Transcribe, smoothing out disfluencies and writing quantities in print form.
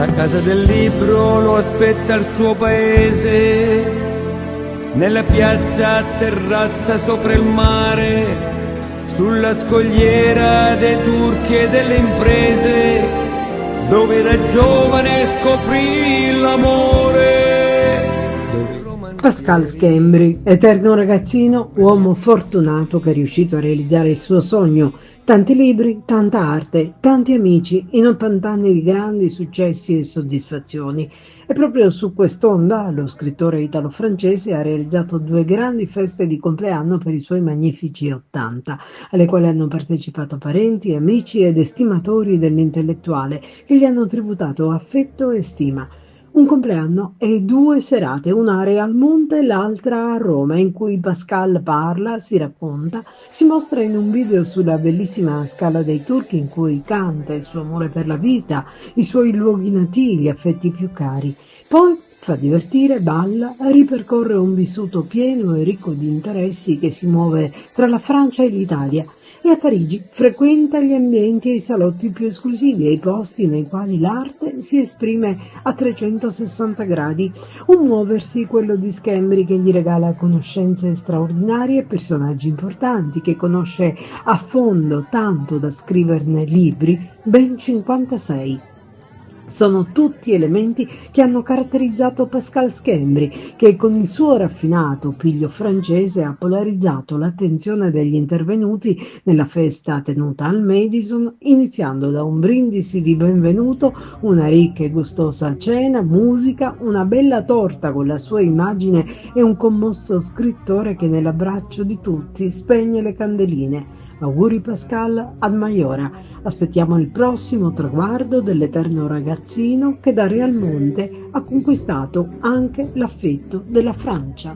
La casa del libro lo aspetta al suo paese, nella piazza a terrazza sopra il mare, sulla scogliera dei turchi e delle imprese, dove da giovane scoprì l'amore. Pascal Schembri, eterno ragazzino, uomo fortunato che è riuscito a realizzare il suo sogno. Tanti libri, tanta arte, tanti amici in 80 anni di grandi successi e soddisfazioni. E proprio su quest'onda lo scrittore italo-francese ha realizzato 2 grandi feste di compleanno per i suoi magnifici 80, alle quali hanno partecipato parenti, amici ed estimatori dell'intellettuale che gli hanno tributato affetto e stima. Un compleanno e 2 serate, una a Real Monte e l'altra a Roma, in cui Pascal parla, si racconta, si mostra in un video sulla bellissima Scala dei Turchi in cui canta il suo amore per la vita, i suoi luoghi nativi, gli affetti più cari. Poi fa divertire, balla, ripercorre un vissuto pieno e ricco di interessi che si muove tra la Francia e l'Italia. E a Parigi frequenta gli ambienti e i salotti più esclusivi e i posti nei quali l'arte si esprime a 360 gradi, un muoversi quello di Schembri che gli regala conoscenze straordinarie e personaggi importanti, che conosce a fondo tanto da scriverne libri, ben 56. Sono tutti elementi che hanno caratterizzato Pascal Schembri, che con il suo raffinato piglio francese ha polarizzato l'attenzione degli intervenuti nella festa tenuta al Madison, iniziando da un brindisi di benvenuto, una ricca e gustosa cena, musica, una bella torta con la sua immagine e un commosso scrittore che nell'abbraccio di tutti spegne le candeline. Auguri Pascal ad Maiora. Aspettiamo il prossimo traguardo dell'eterno ragazzino che da Real Monte ha conquistato anche l'affetto della Francia.